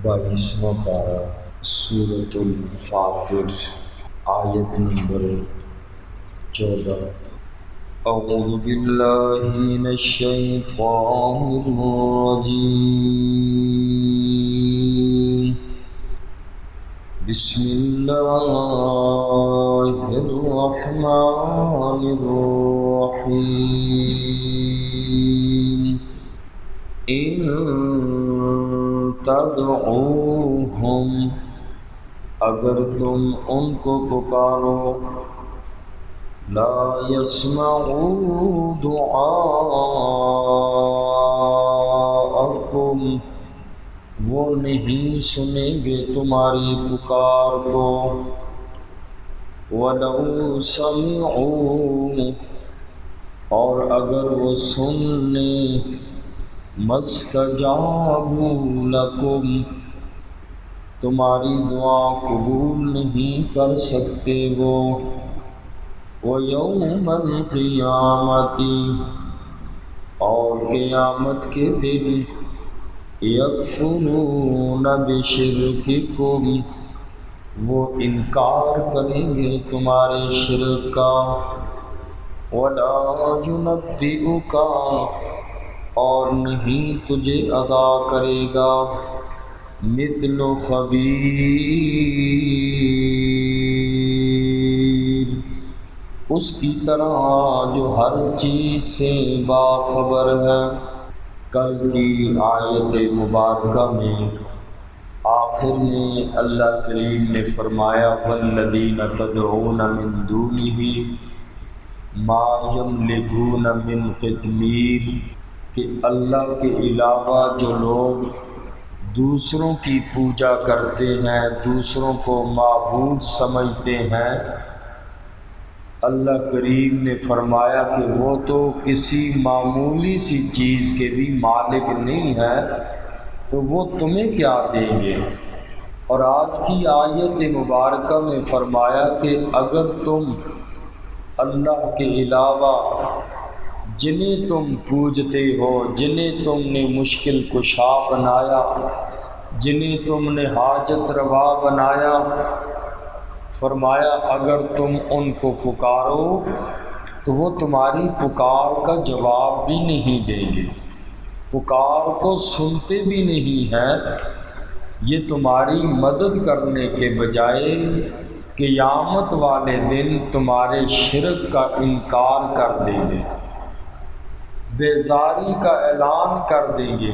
22واں پارہ سورۃ الفاطر آیت نمبر 14۔ اعوذ باللہ من الشیطان الرجیم، بسم اللہ الرحمن الرحیم۔ ان تدعوہم، اگر تم ان کو پکارو، لا يسمعوا دعاءکم، وہ نہیں سنیں گے تمہاری پکار کو، وَلَوْ سَمِعُوا، اور اگر وہ سن لیں، مَسْتَجَابُوا لَكُمْ، تمہاری دعا قبول نہیں کر سکتے وہ، وَيَوْمَ الْقِيَامَةِ، اور قیامت کے دن، يَكْفُرُونَ بِشِرْكِكُمْ، وہ انکار کریں گے تمہارے شرک کا، وَلَا يُنَبِّئُكَ، اور نہیں تجھے عطا کرے گا، مثل خبیر، اس کی طرح جو ہر چیز سے باخبر ہے۔ کل کی آیت مبارکہ میں آخر میں اللہ کریم نے فرمایا والذین تدعون من دونہ ما یملکون من قطمیر، کہ اللہ کے علاوہ جو لوگ دوسروں کی پوجا کرتے ہیں، دوسروں کو معبود سمجھتے ہیں، اللہ کریم نے فرمایا کہ وہ تو کسی معمولی سی چیز کے بھی مالک نہیں ہے، تو وہ تمہیں کیا دیں گے۔ اور آج کی آیت مبارکہ میں فرمایا کہ اگر تم اللہ کے علاوہ جنہیں تم پوجتے ہو، جنہیں تم نے مشکل کشا بنایا، جنہیں تم نے حاجت روا بنایا، فرمایا اگر تم ان کو پکارو تو وہ تمہاری پکار کا جواب بھی نہیں دیں گے، پکار کو سنتے بھی نہیں ہیں، یہ تمہاری مدد کرنے کے بجائے قیامت والے دن تمہارے شرک کا انکار کر دیں گے، بیزاری کا اعلان کر دیں گے۔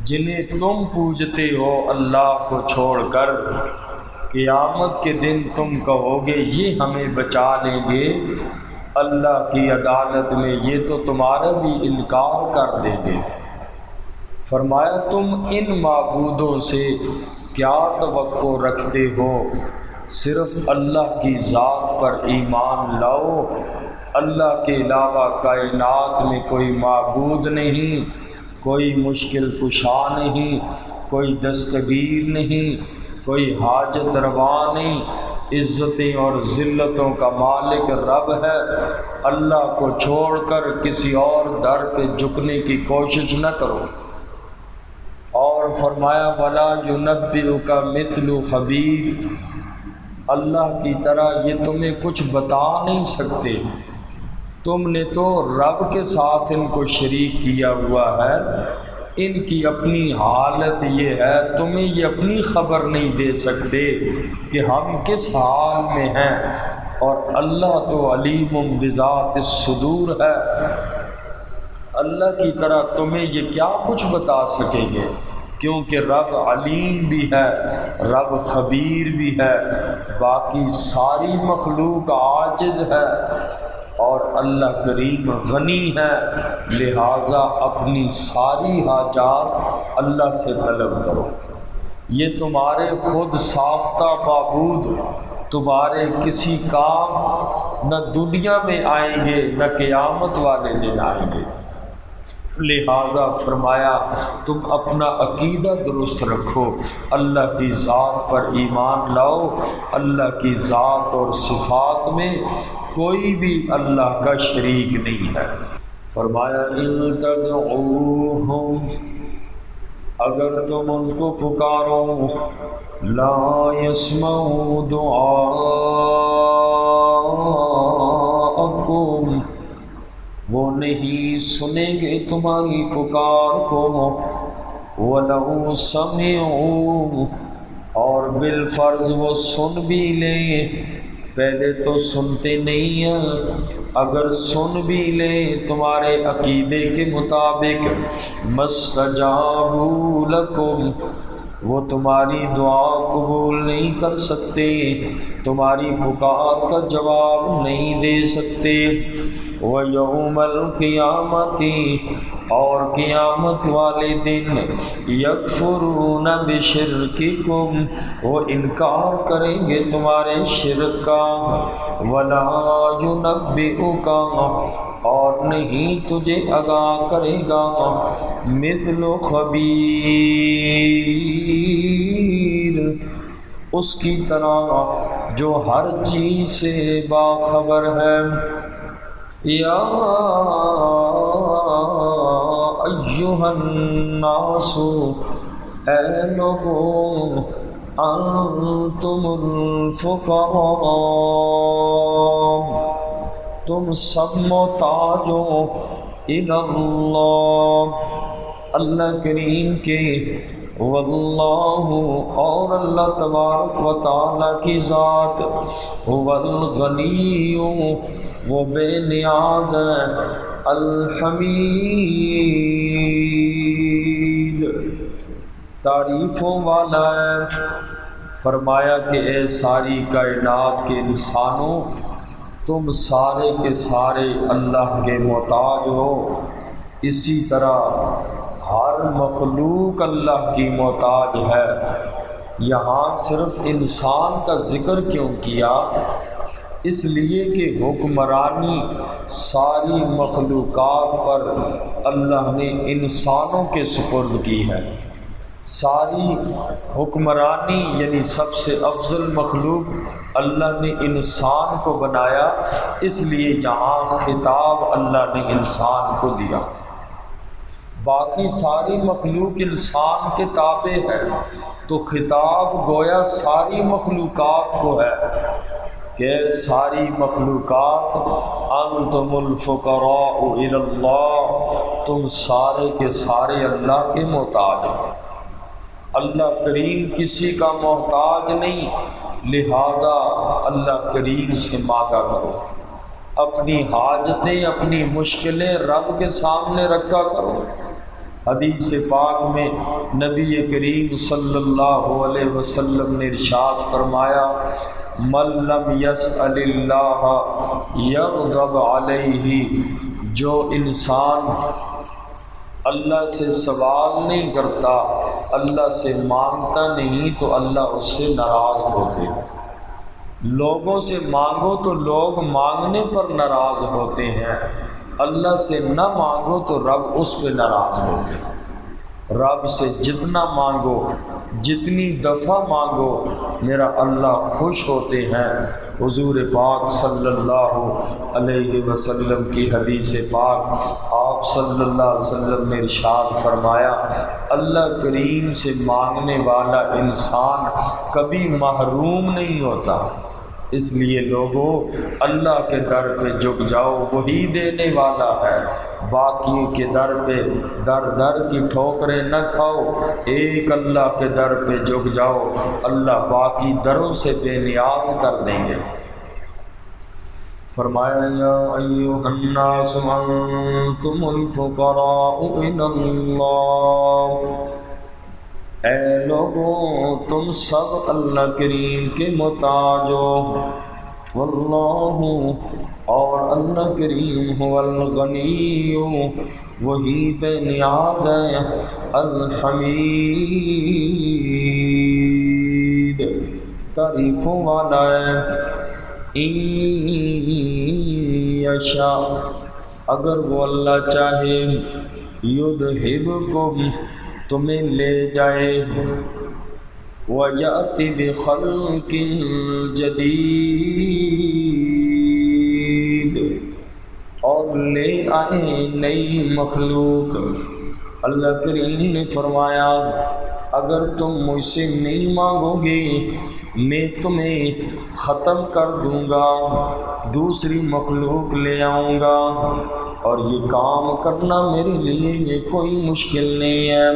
جنہیں تم پوجتے ہو اللہ کو چھوڑ کر، قیامت کے دن تم کہو گے یہ ہمیں بچا لیں گے اللہ کی عدالت میں، یہ تو تمہارا بھی انکار کر دیں گے۔ فرمایا تم ان معبودوں سے کیا توقع رکھتے ہو، صرف اللہ کی ذات پر ایمان لاؤ، اللہ کے علاوہ کائنات میں کوئی معبود نہیں، کوئی مشکل کشا نہیں، کوئی دستگیر نہیں، کوئی حاجت روا نہیں، عزتیں اور ذلتوں کا مالک رب ہے، اللہ کو چھوڑ کر کسی اور در پہ جھکنے کی کوشش نہ کرو۔ اور فرمایا وَلَا يُنَبِّئُكَ مِثْلُ خبیر، اللہ کی طرح یہ تمہیں کچھ بتا نہیں سکتے، تم نے تو رب کے ساتھ ان کو شریک کیا ہوا ہے، ان کی اپنی حالت یہ ہے، تمہیں یہ اپنی خبر نہیں دے سکتے کہ ہم کس حال میں ہیں، اور اللہ تو علیم بذات الصدور ہے، اللہ کی طرح تمہیں یہ کیا کچھ بتا سکیں گے، کیونکہ رب علیم بھی ہے، رب خبیر بھی ہے، باقی ساری مخلوق عاجز ہے، اور اللہ کریم غنی ہے، لہٰذا اپنی ساری حاجات اللہ سے طلب کرو۔ یہ تمہارے خود ساختہ معبود تمہارے کسی کام نہ دنیا میں آئیں گے نہ قیامت والے دن آئیں گے، لہٰذا فرمایا تم اپنا عقیدہ درست رکھو، اللہ کی ذات پر ایمان لاؤ، اللہ کی ذات اور صفات میں کوئی بھی اللہ کا شریک نہیں ہے۔ فرمایا ان تدعوہم، اگر تم ان کو پکارو لا يسمعوا دعاءکم، وہ نہیں سنیں گے تمہاری پکار کو، وَلَوْ سَمِعُوا، اور بالفرض وہ سن بھی لیں، پہلے تو سنتے نہیں ہیں، اگر سن بھی لیں تمہارے عقیدے کے مطابق، مَسْتَجَابُوا لَكُمْ، وہ تمہاری دعا قبول نہیں کر سکتے، تمہاری پکار کا جواب نہیں دے سکتے۔ وَيَوْمَ الْقِيَامَةِ، اور قیامت والے دن، یکفرون بشرککم، وہ انکار کریں گے تمہارے شرک کا، ولا ینبئک، اور نہیں تجھے آگاہ کرے گا، مثل خبیر، اس کی طرح جو ہر چیز سے باخبر ہے۔ یا ایہا الناس، اے لوگوں، انتم الفقراء، تم سب محتاج ہو، الی اللہ، اللہ کریم کے، واللہ، اور اللہ تبارک و تعالی کی ذات، هو الغنی، وہ بے نیاز ہے، الحمید، تعریفوں والا ہے۔ فرمایا کہ اے ساری کائنات کے انسانوں، تم سارے کے سارے اللہ کے محتاج ہو، اسی طرح ہر مخلوق اللہ کی محتاج ہے۔ یہاں صرف انسان کا ذکر کیوں کیا؟ اس لیے کہ حکمرانی ساری مخلوقات پر اللہ نے انسانوں کے سپرد کی ہے۔ ساری حکمرانی یعنی سب سے افضل مخلوق اللہ نے انسان کو بنایا، اس لیے یہاں خطاب اللہ نے انسان کو دیا۔ باقی ساری مخلوق انسان کے تابع ہے، تو خطاب گویا ساری مخلوقات کو ہے کہ ساری مخلوقات، انتم الفقراء الی اللہ، تم سارے کے سارے اللہ کے محتاج ہیں۔ اللہ کریم کسی کا محتاج نہیں، لہٰذا اللہ کریم سے مانگا کرو، اپنی حاجتیں، اپنی مشکلیں رب کے سامنے رکھا کرو۔ حدیث پاک میں نبی کریم صلی اللہ علیہ وسلم نے ارشاد فرمایا، من لم یسأل اللہ یغضب علیہ، جو انسان اللہ سے سوال نہیں کرتا، اللہ سے مانگتا نہیں، تو اللہ اس سے ناراض ہوتے ہیں۔ لوگوں سے مانگو تو لوگ مانگنے پر ناراض ہوتے ہیں، اللہ سے نہ مانگو تو رب اس پہ ناراض ہوتے ہیں۔ رب سے جتنا مانگو، جتنی دفعہ مانگو، میرا اللہ خوش ہوتے ہیں۔ حضور پاک صلی اللہ علیہ وسلم کی حدیث پاک، آپ صلی اللہ علیہ وسلم نے ارشاد فرمایا، اللہ کریم سے مانگنے والا انسان کبھی محروم نہیں ہوتا۔ اس لیے لوگوں، اللہ کے در پہ جھک جاؤ، وہی دینے والا ہے۔ باقی کے در پہ در کی ٹھوکریں نہ کھاؤ، ایک اللہ کے در پہ جھک جاؤ، اللہ باقی دروں سے بے نیاز کر دیں گے۔ فرمایا یا ایھا الناس انتم الفقراء الی اللہ، اے لوگوں، تم سب اللہ کریم کے محتاج ہو، واللہ، اور اللہ کریم هو الغنی، وہی بے نیاز ہے، الحمید، تعریفوں والا ہے۔ ان یشاء، اگر وہ اللہ چاہے، یذہبکم، تمہیں لے جائے، وَيَأْتِ بِخَلْقٍ جَدِيدٍ، اور لے آئے نئی مخلوق، اللہ کریم نے فرمایا اگر تم مجھ سے نہیں مانگو گے میں تمہیں ختم کر دوں گا، دوسری مخلوق لے آؤں گا، اور یہ کام کرنا میرے لیے یہ کوئی مشکل نہیں ہے۔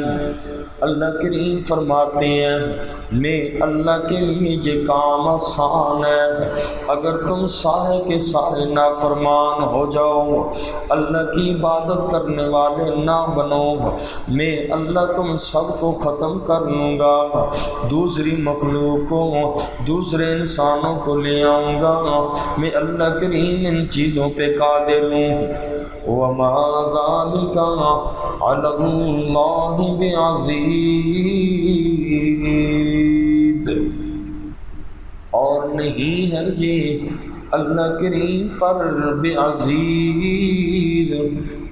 اللہ کریم فرماتے ہیں میں اللہ کے لیے یہ کام آسان ہے، اگر تم سارے کے سارے نافرمان ہو جاؤ، اللہ کی عبادت کرنے والے نہ بنو، میں اللہ تم سب کو ختم کر لوں گا، دوسری مخلوقوں دوسرے انسانوں کو لے آؤں گا، میں اللہ کریم ان چیزوں پہ قادر ہوں۔ وما ذلك على الله بعزيز، اور نہیں ہے یہ اللہ کریم پر بعزیز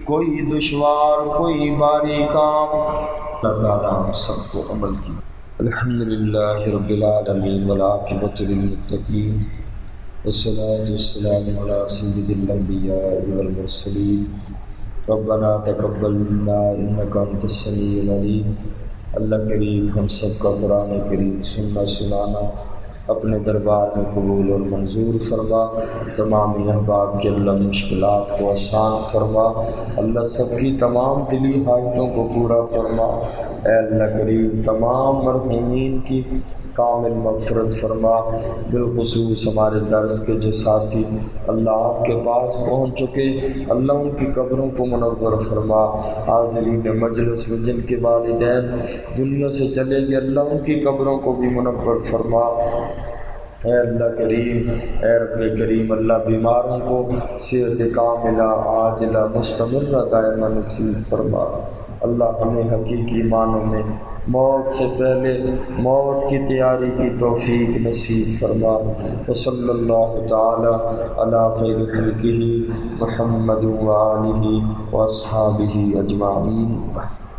کوئی دشوار کوئی باری کام۔ اللہ تعالیٰ ہم سب کو عمل کی۔ الحمدللہ رب العالمین والعاقبۃ للمتقین، والصلاة والسلام علی سید الانبیاء والمرسلین، ربنا تقبل منا انک انت السمیع العلیم۔ اللہ کریم ہم سب کا قرآن کریم سننا سنانا اپنے دربار میں قبول اور منظور فرما، تمام احباب کے اللہ مشکلات کو آسان فرما، اللہ سب کی تمام دلی حاجتوں کو پورا فرما۔ اے اللہ کریم تمام مرحومین کی کامل مغفرت فرما، بالخصوص ہمارے درس کے جو ساتھی اللہ آپ کے پاس پہنچ چکے، اللہ ان کی قبروں کو منور فرما، حاضرین مجلس میں جن کے والدین دنیا سے چلے گئے اللہ ان کی قبروں کو بھی منور فرما۔ اے اللہ کریم، اے رب کریم، اللہ بیماروں کو صحت کاملہ عاجلہ مستمرہ دائمہ نصیب فرما، اللہ ہمیں حقیقی معنوں میں موت سے پہلے موت کی تیاری کی توفیق نصیب فرما۔ وصلی اللہ تعالی علی خیر خلقہ محمد وآلہ واصحابہ اجمعین۔